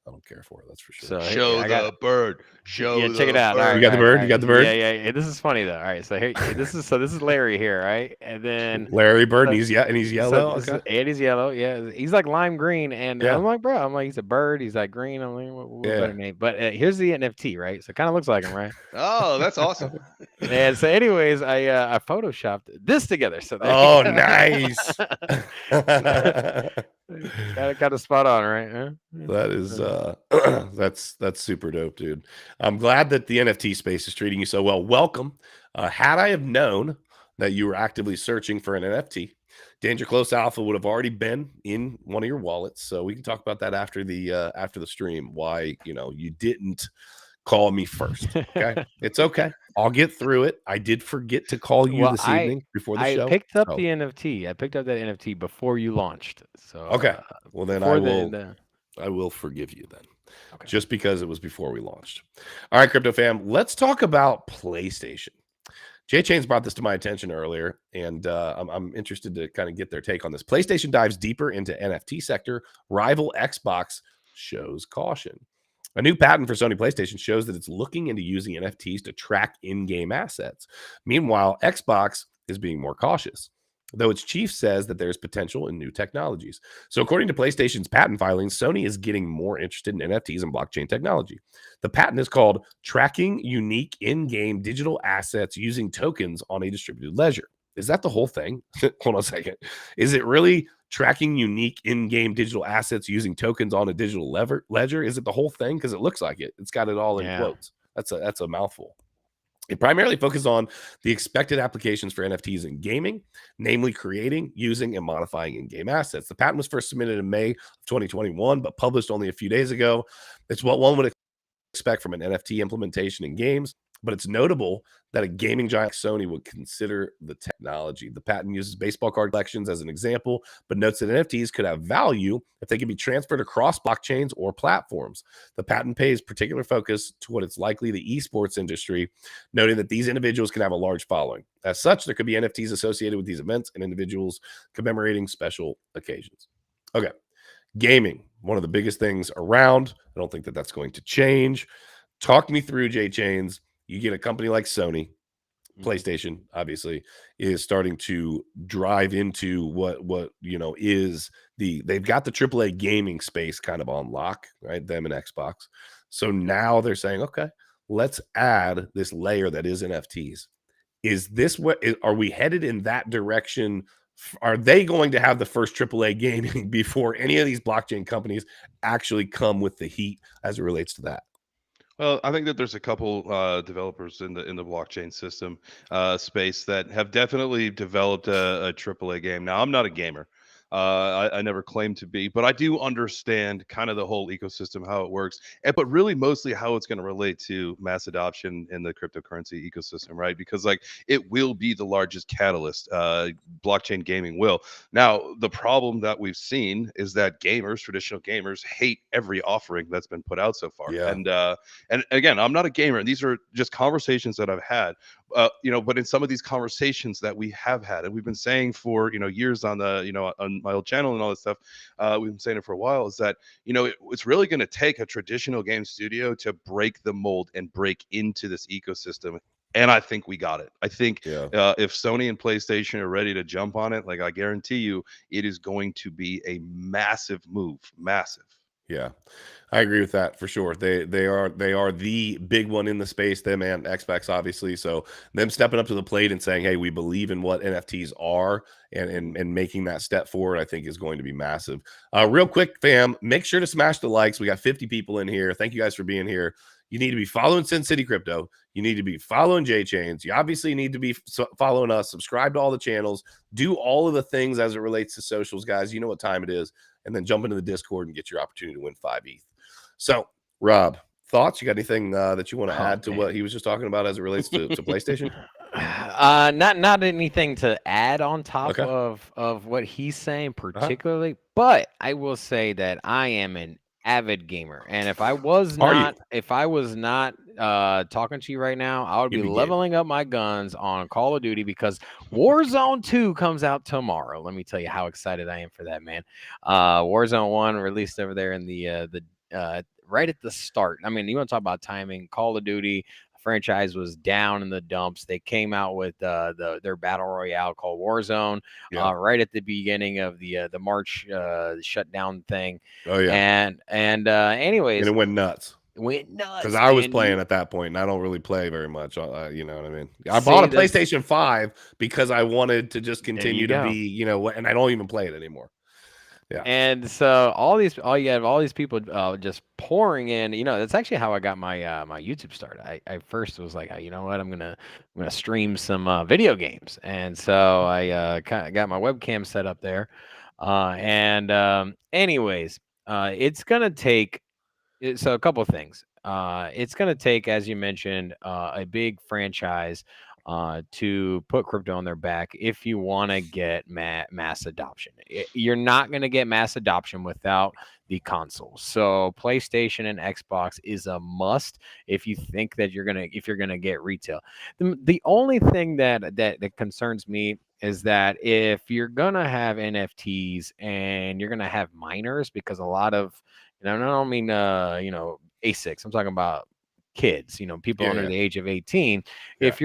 Speaker 1: don't care for. That's for sure.
Speaker 2: So
Speaker 3: Show
Speaker 2: I got
Speaker 3: the bird. Show
Speaker 2: yeah,
Speaker 3: the
Speaker 2: check it out.
Speaker 3: bird.
Speaker 2: All right,
Speaker 1: You got the
Speaker 2: all right,
Speaker 1: bird?
Speaker 2: all
Speaker 1: You got
Speaker 2: right.
Speaker 1: the bird?
Speaker 2: Yeah. This is funny though. All right, so here, this is Larry here, right? And then
Speaker 1: Larry Bird, and
Speaker 2: so-
Speaker 1: he's
Speaker 2: so
Speaker 1: yellow.
Speaker 2: this is-
Speaker 1: Okay.
Speaker 2: and he's yellow. Yeah, he's like lime green, and
Speaker 1: Yeah.
Speaker 2: I'm like, bro, I'm like, he's a bird. He's like green. I'm like, what
Speaker 1: Yeah.
Speaker 2: better name? But here's the NFT, right? So it kind of looks like him, right?
Speaker 3: Oh, that's awesome.
Speaker 2: And so, anyways, I photoshopped this together. So there
Speaker 1: Oh,
Speaker 2: you go.
Speaker 1: nice.
Speaker 2: Kind of spot on, right? Huh?
Speaker 1: That is that's super dope, dude. I'm glad that the NFT space is treating you so well. Welcome. Had I have known that you were actively searching for an NFT, Danger Close Alpha would have already been in one of your wallets. So we can talk about that after the stream. Why you didn't call me first. Okay, it's okay. I'll get through it. I did forget to call you
Speaker 2: Well,
Speaker 1: this evening before the
Speaker 2: I
Speaker 1: show.
Speaker 2: picked up
Speaker 1: so-
Speaker 2: the NFT. I picked up that NFT before you launched. So
Speaker 1: Okay. Well, then I will forgive you then.
Speaker 2: Okay.
Speaker 1: Just because it was before we launched. All right, crypto fam, let's talk about PlayStation. Jchains brought this to my attention earlier, and I'm interested to kind of get their take on this. PlayStation dives deeper into NFT sector. Rival Xbox shows caution. A new patent for Sony PlayStation shows that it's looking into using NFTs to track in-game assets. Meanwhile, Xbox is being more cautious, though its chief says that there's potential in new technologies. So according to PlayStation's patent filings, Sony is getting more interested in NFTs and blockchain technology. The patent is called Tracking Unique In-Game Digital Assets Using Tokens on a Distributed Ledger. Is that the whole thing? Hold on a second. Is it really tracking unique in-game digital assets using tokens on a digital ledger? Is it the whole thing? Because it looks like it. It's got it all in quotes. That's a mouthful. It primarily focuses on the expected applications for NFTs in gaming, namely creating, using, and modifying in-game assets. The patent was first submitted in May of 2021, but published only a few days ago. It's what one would expect from an NFT implementation in games, but it's notable that a gaming giant like Sony would consider the technology. The patent uses baseball card collections as an example, but notes that NFTs could have value if they can be transferred across blockchains or platforms. The patent pays particular focus to what it's likely the esports industry, noting that these individuals can have a large following. As such, there could be NFTs associated with these events and individuals commemorating special occasions. Okay, gaming, one of the biggest things around. I don't think that that's going to change. Talk me through, Jchains. You get a company like Sony, PlayStation, obviously, is starting to drive into what is they've got the AAA gaming space kind of on lock, right? Them and Xbox. So now they're saying, okay, let's add this layer that is NFTs. Is this are we headed in that direction? Are they going to have the first AAA gaming before any of these blockchain companies actually come with the heat as it relates to that?
Speaker 3: Well, I think that there's a couple developers in the blockchain system space that have definitely developed a AAA game. Now, I'm not a gamer. I never claimed to be, but I do understand kind of the whole ecosystem, how it works, but really mostly how it's going to relate to mass adoption in the cryptocurrency ecosystem, right? Because like it will be the largest catalyst. Blockchain gaming will. Now, the problem that we've seen is that traditional gamers, hate every offering that's been put out so far.
Speaker 1: Yeah.
Speaker 3: And again, I'm not a gamer, and these are just conversations that I've had. But in some of these conversations that we have had, and we've been saying for years on on my old channel and all this stuff, we've been saying it for a while, is that it's really going to take a traditional game studio to break the mold and break into this ecosystem. And I think we got it. I think if Sony and PlayStation are ready to jump on it, like I guarantee you, it is going to be a massive move. Massive.
Speaker 1: Yeah, I agree with that for sure. They are the big one in the space, them and Xbox, obviously. So them stepping up to the plate and saying, hey, we believe in what NFTs are and making that step forward, I think is going to be massive. Real quick, fam, make sure to smash the likes. We got 50 people in here. Thank you guys for being here. You need to be following Sin City Crypto. You need to be following Jchains. You obviously need to be following us. Subscribe to all the channels. Do all of the things as it relates to socials, guys. You know what time it is. And then jump into the Discord and get your opportunity to win 5 ETH. So, Rob, thoughts? You got anything that you want to add to what he was just talking about as it relates to PlayStation?
Speaker 2: Not anything to add on top of what he's saying particularly, but I will say that I am an avid gamer, and if I was not talking to you right now, I would be leveling up my guns on Call of Duty because Warzone 2 comes out tomorrow. Let me tell you how excited I am for that, man. Warzone 1 released over there in the right at the start. I mean, you want to talk about timing? Call of Duty franchise was down in the dumps. They came out with their battle royale called Warzone
Speaker 1: Yeah.
Speaker 2: right at the beginning of the March shutdown thing.
Speaker 1: Oh yeah.
Speaker 2: And anyways,
Speaker 1: And it went nuts.
Speaker 2: went nuts
Speaker 1: Because I was
Speaker 2: and
Speaker 1: playing at that point, and I don't really play very much. You know what I mean? I
Speaker 2: see,
Speaker 1: bought a
Speaker 2: that's,
Speaker 1: PlayStation 5 because I wanted to just
Speaker 2: there
Speaker 1: continue
Speaker 2: you
Speaker 1: to
Speaker 2: go.
Speaker 1: be, you know, and I don't even play it anymore. Yeah.
Speaker 2: And so you have all these people just pouring in. You know, that's actually how I got my my YouTube started. I first was like, you know what, I'm gonna stream some video games, and so I kind of got my webcam set up there. Anyways, it's gonna take. So a couple of things. It's going to take, as you mentioned, a big franchise to put crypto on their back if you want to get mass adoption. You're not going to get mass adoption without the consoles. So PlayStation and Xbox is a must if you think that you're gonna get retail. The only thing that concerns me is that if you're gonna have NFTs and you're gonna have miners, because a lot of, and I don't mean ASICs. I'm talking about kids, people
Speaker 1: Yeah.
Speaker 2: under
Speaker 1: Yeah.
Speaker 2: the age of 18.
Speaker 1: Yeah.
Speaker 2: If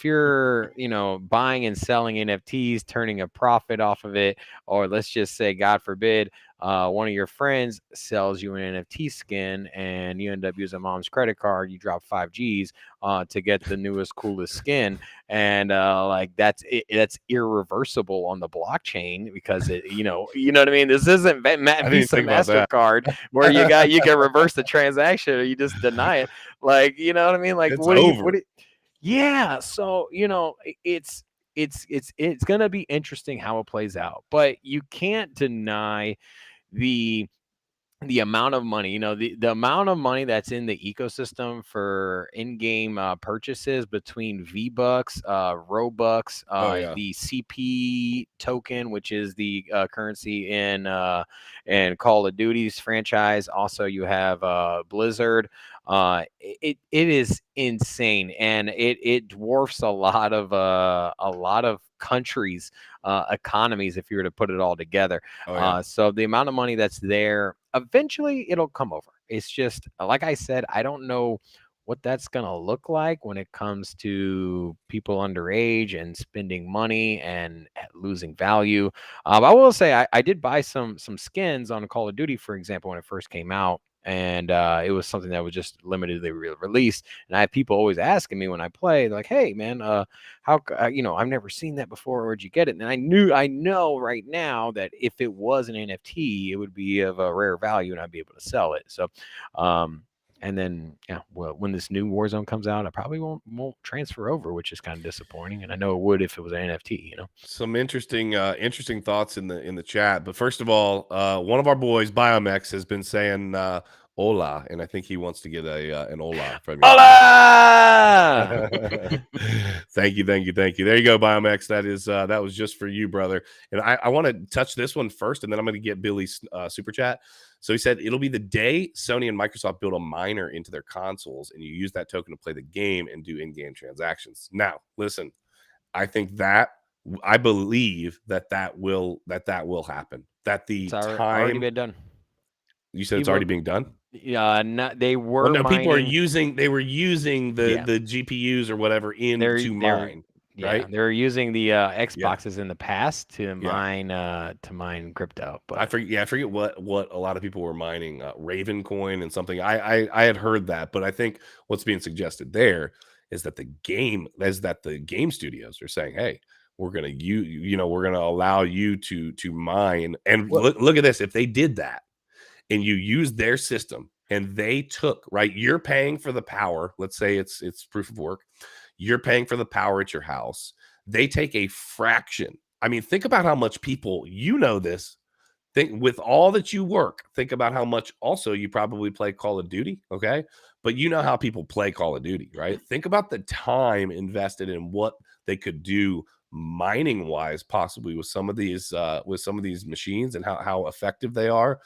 Speaker 2: you're buying and selling NFTs, turning a profit off of it, or let's just say, God forbid, one of your friends sells you an NFT skin and you end up using mom's credit card, you drop 5 Gs to get the newest, coolest skin. And like that's irreversible on the blockchain because you know what I mean? This isn't
Speaker 1: I didn't
Speaker 2: Visa,
Speaker 1: think about that.
Speaker 2: MasterCard where you can reverse the transaction or you just deny it. Like, you know what I mean? Like,
Speaker 1: It's over.
Speaker 2: yeah. So, it's going to be interesting how it plays out, but you can't deny the amount of money, the amount of money that's in the ecosystem for in-game purchases between V-Bucks, Robux,
Speaker 1: Oh yeah.
Speaker 2: the CP token, which is the currency in Call of Duty's franchise. Also, you have Blizzard. It is insane, and it dwarfs a lot of countries' economies if you were to put it all together.
Speaker 1: Oh yeah.
Speaker 2: So the amount of money that's there, eventually it'll come over. It's just, like I said, I don't know what that's going to look like when it comes to people underage and spending money and losing value. I will say I did buy some skins on Call of Duty, for example, when it first came out. And it was something that was just limitedly released. And I have people always asking me when I play, like, "Hey, man, I've never seen that before. Where'd you get it?" And I know right now that if it was an NFT, it would be of a rare value, and I'd be able to sell it. So, and then, yeah, well, when this new Warzone comes out, I probably won't transfer over, which is kind of disappointing. And I know it would if it was an NFT.
Speaker 1: Some interesting thoughts in the chat. But first of all, one of our boys, Biomex, has been saying hola, and I think he wants to get an hola from you.
Speaker 2: Hola!
Speaker 1: Thank you. There you go, Biomex. That was just for you, brother. And I want to touch this one first, and then I'm going to get Billy's super chat. So he said it'll be the day Sony and Microsoft build a miner into their consoles, and you use that token to play the game and do in-game transactions. Now, listen, I believe that will happen. That the
Speaker 2: It's
Speaker 1: time
Speaker 2: already been done.
Speaker 1: You said it's already being done.
Speaker 2: Yeah, they were.
Speaker 1: Well, no,
Speaker 2: mining.
Speaker 1: people are using. They were using the GPUs or whatever to mine.
Speaker 2: Yeah,
Speaker 1: right?
Speaker 2: they were using the Xboxes in the past to mine crypto. But
Speaker 1: I forget what a lot of people were mining, Raven coin and something. I had heard that, but I think what's being suggested there is that the game studios are saying, hey, we're gonna we're gonna allow you to mine. And look at this. If they did that and you use their system and they took, right, you're paying for the power. Let's say it's proof of work. You're paying for the power at your house. They take a fraction. I mean, think about how much people, this. Think with all that you work, think about how much also you probably play Call of Duty. Okay. But you know how people play Call of Duty, right? Think about the time invested in what they could do mining wise, possibly with some of these machines and how effective they are.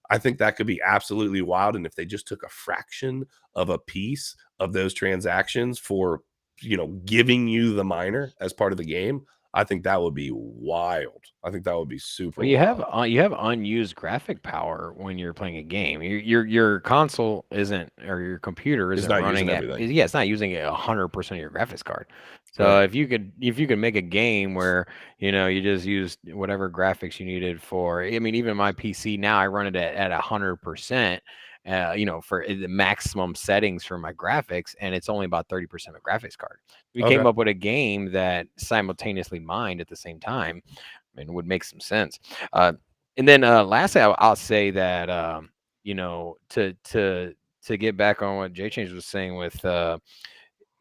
Speaker 1: I think that could be absolutely wild. And if they just took a fraction of a piece of those transactions for, giving you the miner as part of the game, I think that would be wild. I think that would be super
Speaker 2: Well,
Speaker 1: wild.
Speaker 2: you have unused graphic power when you're playing a game. Your console isn't, or your computer
Speaker 1: It's
Speaker 2: isn't
Speaker 1: not using
Speaker 2: running at,
Speaker 1: everything.
Speaker 2: yeah, it's not using 100% of your graphics card. So
Speaker 1: Right.
Speaker 2: if you could make a game where, you know, you just used whatever graphics you needed for, I mean, even my PC now, I run it at 100%. You know, for the maximum settings for my graphics, and it's only about 30% of graphics card. We came
Speaker 1: Okay.
Speaker 2: up with a game that simultaneously mined at the same time, and would make some sense. Uh, and then lastly, I'll say that you know, to get back on what Jchains was saying with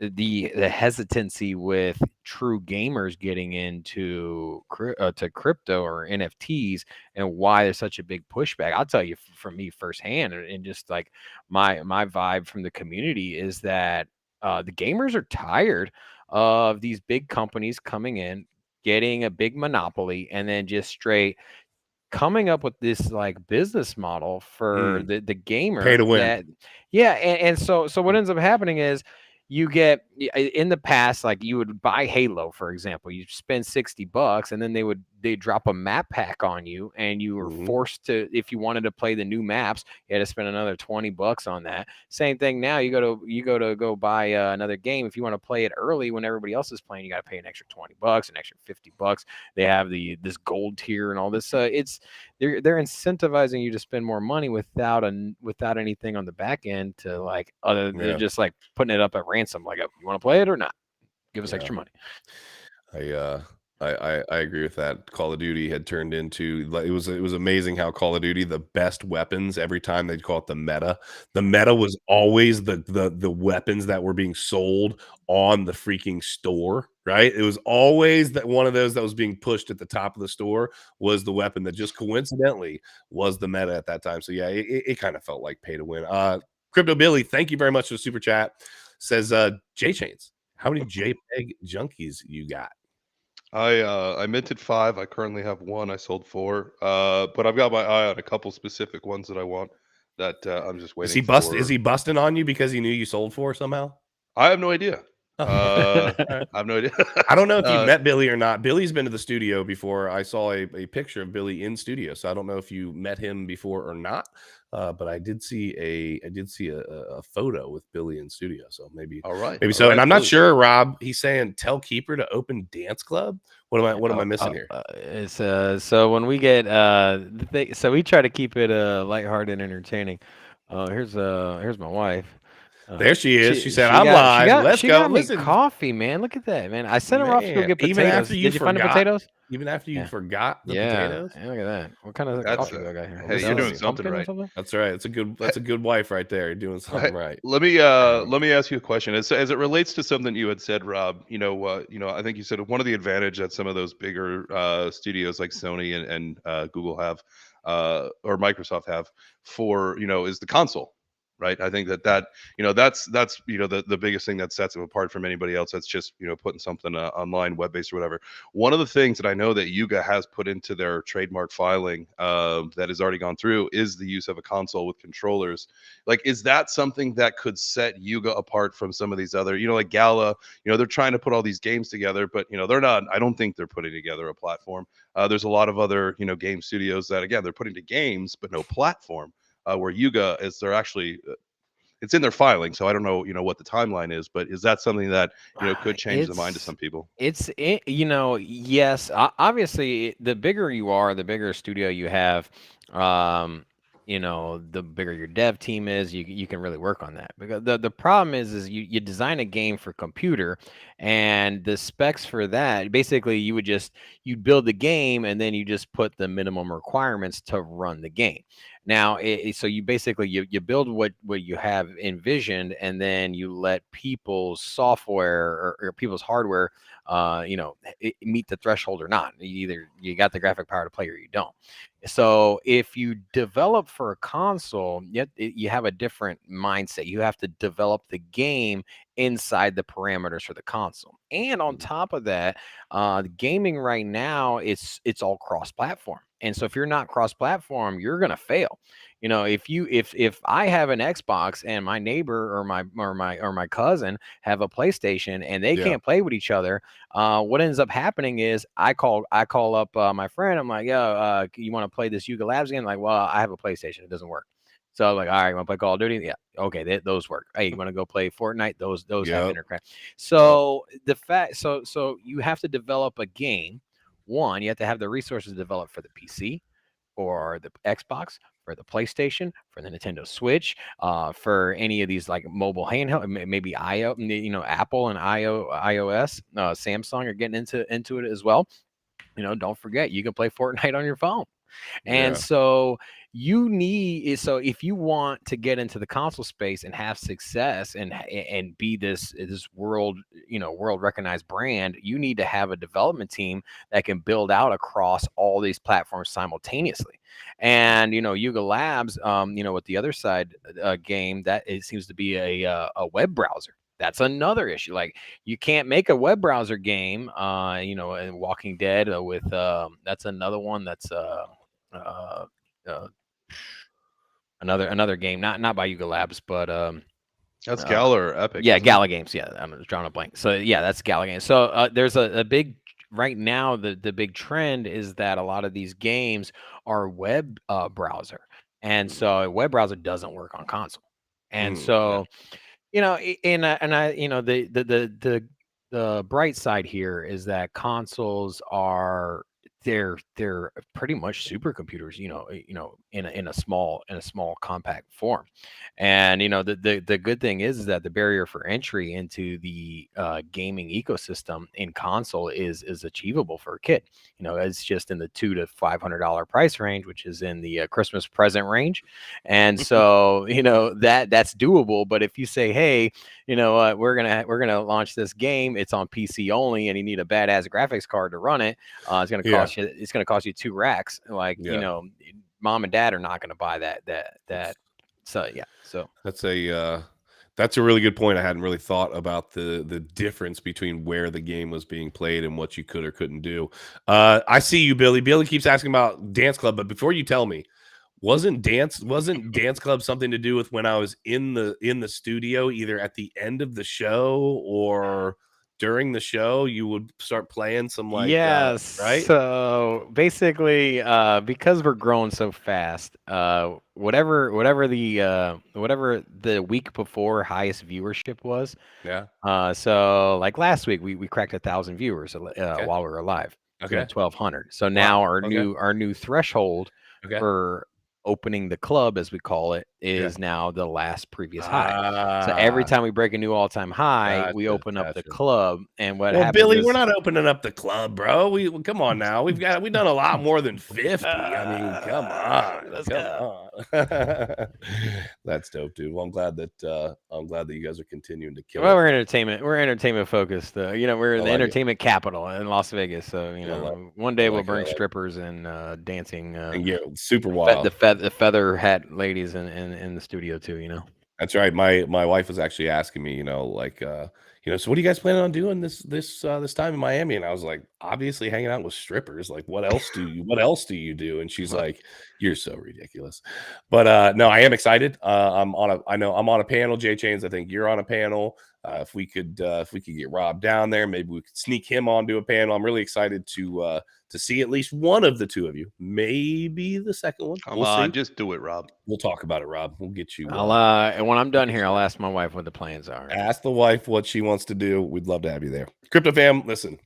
Speaker 2: the hesitancy with true gamers getting into to crypto or NFTs, and why there's such a big pushback. I'll tell you from me firsthand, and just like my vibe from the community is that the gamers are tired of these big companies coming in, getting a big monopoly, and then just straight coming up with this like business model for
Speaker 1: Mm.
Speaker 2: the
Speaker 1: Pay
Speaker 2: gamer
Speaker 1: to win.
Speaker 2: that, yeah. And so what ends up happening is you get in the past, like you would buy Halo, for example, you spend $60 and then they drop a map pack on you, and you were
Speaker 1: Mhm.
Speaker 2: forced to, if you wanted to play the new maps, you had to spend another $20 on that. Same thing now, you go buy another game. If you want to play it early when everybody else is playing, you got to pay an extra $20, an extra $50. They have this gold tier and all this. It's they're incentivizing you to spend more money without anything on the back end to, like, other than
Speaker 1: Yeah.
Speaker 2: just like putting it up at ransom, like, you want to play it or not, give us
Speaker 1: Yeah.
Speaker 2: extra money.
Speaker 1: I I agree with that. Call of Duty had turned into, like, it was amazing how Call of Duty, the best weapons every time they'd call it the meta. The meta was always the weapons that were being sold on the freaking store, right? It was always that one of those that was being pushed at the top of the store was the weapon that just coincidentally was the meta at that time. So yeah, it kind of felt like pay to win. Crypto Billy, thank you very much for the super chat. Says Jchains, how many JPEG junkies you got?
Speaker 3: I minted 5. I currently have 1. I sold 4. But I've got my eye on a couple specific ones that I want that I'm just
Speaker 1: Is
Speaker 3: waiting
Speaker 1: he is
Speaker 3: for.
Speaker 1: he busting on you because he knew you sold for somehow?
Speaker 3: I have no idea.
Speaker 1: Oh, okay.
Speaker 3: Uh,
Speaker 1: Alright.
Speaker 3: I have no idea.
Speaker 1: I don't know if you've
Speaker 3: uh,
Speaker 1: met Billy or not. Billy's been to the studio before. I saw a picture of Billy in studio, so I don't know if you met him before or not. But I did see a photo with Billy in studio, so
Speaker 3: all right,
Speaker 1: maybe
Speaker 3: all
Speaker 1: so. And
Speaker 3: right,
Speaker 1: I'm not
Speaker 3: Billy.
Speaker 1: sure, Rob. He's saying tell Keeper to open dance club. What am I missing here?
Speaker 2: It's so when we get so we try to keep it lighthearted and entertaining. Here's my wife.
Speaker 1: There she is. She said,
Speaker 2: She
Speaker 1: "I'm
Speaker 2: got
Speaker 1: live. Let's
Speaker 2: she
Speaker 1: go."
Speaker 2: got me
Speaker 1: Listen,
Speaker 2: coffee, man. Look at that, man. I sent her off to go
Speaker 1: man.
Speaker 2: get potatoes. Did you find the potatoes?
Speaker 1: Even after you
Speaker 2: Yeah.
Speaker 1: forgot the
Speaker 2: Yeah.
Speaker 1: potatoes.
Speaker 2: Yeah, look at that. What kind of
Speaker 3: That's
Speaker 2: coffee do I got here?
Speaker 1: I'm
Speaker 3: hey, you're
Speaker 1: telling
Speaker 3: doing
Speaker 1: you.
Speaker 3: something
Speaker 2: Pumpkin or
Speaker 3: right.
Speaker 2: something?
Speaker 1: That's right. That's a good wife right there. You're doing
Speaker 3: Hey,
Speaker 1: something right.
Speaker 3: let me ask you a question. As it relates to something you had said, Rob. I think you said one of the advantage that some of those bigger studios like Sony and Google have, or Microsoft have, for is the console, right? I think that's the biggest thing that sets them apart from anybody else. That's just putting something online, web based or whatever. One of the things that I know that Yuga has put into their trademark filing that has already gone through is the use of a console with controllers. Like, is that something that could set Yuga apart from some of these other, like Gala? They're trying to put all these games together, but they're not. I don't think they're putting together a platform. There's a lot of other game studios that, again, they're putting to games but no platform. Where Yuga is, they're actually it's in their filing, so I don't know what the timeline is, but is that something that could change the mind of some people?
Speaker 2: Yes, obviously, the bigger you are, the bigger studio you have, um, the bigger your dev team is, you can really work on that. Because the problem is you design a game for computer, and the specs for that, basically you'd build the game, and then you just put the minimum requirements to run the game. Now, so you basically you build what you have envisioned, and then you let people's software or people's hardware, meet the threshold or not. Either you got the graphic power to play or you don't. So if you develop for a console, yet you have a different mindset. You have to develop the game inside the parameters for the console. And on top of that, gaming right now, it's all cross-platform. And so if you're not cross-platform, you're gonna fail. You know, if I have an Xbox and my neighbor or my cousin have a PlayStation and they
Speaker 1: Yeah.
Speaker 2: can't play with each other, what ends up happening is I call up my friend. I'm like, yo, you want to play this Yuga Labs game? Like, well, I have a PlayStation. It doesn't work. So I'm like, all right, you want to play Call of Duty? Yeah, okay, those work. Hey, you want to go play Fortnite? Those have
Speaker 1: Yep.
Speaker 2: interconnect. So the fact, so you have to develop a game. One, you have to have the resources developed for the PC or the Xbox, for the PlayStation, for the Nintendo Switch, for any of these like mobile handheld, maybe Apple and iOS, Samsung are getting into it as well. You know, don't forget you can play Fortnite on your phone. And
Speaker 1: Yeah.
Speaker 2: so if you want to get into the console space and have success and be this world recognized brand, you need to have a development team that can build out across all these platforms simultaneously. And Yuga Labs, with the other side game, that it seems to be a web browser. That's another issue. Like, you can't make a web browser game, and Walking Dead with that's another one that's uh, uh, another game, not by Yuga Labs, but
Speaker 3: That's Gala or Epic.
Speaker 2: yeah,
Speaker 3: isn't it?
Speaker 2: Gala Games. Yeah, I'm drawing a blank. So yeah, that's Gala Games. So there's a big right now. The big trend is that a lot of these games are web browser, and so a web browser doesn't work on console, and so the bright side here is that consoles are they're pretty much supercomputers, in a small compact form. And the good thing is that the barrier for entry into the gaming ecosystem in console is achievable for a kid. It's just in the $200 to $500 price range, which is in the Christmas present range. And so that's doable. But if you say, hey, you know what, we're gonna launch this game, it's on PC only, and you need a badass graphics card to run it, it's gonna cost you $2 racks. Like, mom and dad are not gonna buy that. So yeah, so
Speaker 1: that's a really good point. I hadn't really thought about the difference between where the game was being played and what you could or couldn't do. I see you, Billy. Billy keeps asking about Dance Club, but before you tell me, wasn't Dance Club something to do with when I was in the studio, either at the end of the show or during the show, you would start playing some right?
Speaker 2: So basically, because we're growing so fast, whatever the week before highest viewership was.
Speaker 1: Yeah.
Speaker 2: So like last week, we cracked 1,000 viewers while we were alive.
Speaker 1: Okay.
Speaker 2: 1,200. So now our new threshold
Speaker 1: Okay.
Speaker 2: for opening the club, as we call it, is now the last previous high. So every time we break a new all-time high, we open up the club. And what happens
Speaker 1: Billy,
Speaker 2: is,
Speaker 1: we're not opening up the club, bro. Come on now. We've done a lot more than 50. I mean, come on.
Speaker 2: Let's go.
Speaker 1: That's dope, dude. Well, I'm glad that you guys are continuing to kill
Speaker 2: Well,
Speaker 1: it.
Speaker 2: we're entertainment focused. We're the entertainment capital in Las Vegas. So one day we'll bring strippers and dancing.
Speaker 1: And super wild.
Speaker 2: The feather hat ladies in the studio too.
Speaker 1: That's right. My wife was actually asking me, so what are you guys planning on doing this time in Miami? And I was like, obviously hanging out with strippers. Like, what else do you do? And she's like, you're so ridiculous. But no, I am excited. I'm on a panel, Jchains. I think you're on a panel. If we could get Rob down there, maybe we could sneak him onto a panel. I'm really excited to see at least one of the two of you, maybe the second one.
Speaker 3: Come on, just do it, Rob.
Speaker 1: We'll talk about it, Rob. We'll get you.
Speaker 2: And when I'm done here, I'll ask my wife what the plans are.
Speaker 1: Ask the wife what she wants to do. We'd love to have you there. Crypto fam, listen,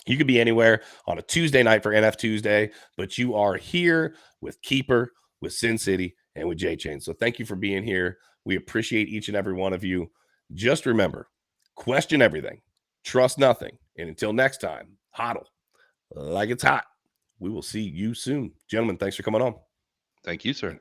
Speaker 1: you could be anywhere on a Tuesday night for NF Tuesday, but you are here with Keeper, with Sin City, and with Jchains. So thank you for being here. We appreciate each and every one of you. Just remember, question everything, trust nothing, and until next time, hodl like it's hot. We will see you soon. Gentlemen, thanks for coming on.
Speaker 3: Thank you, sir.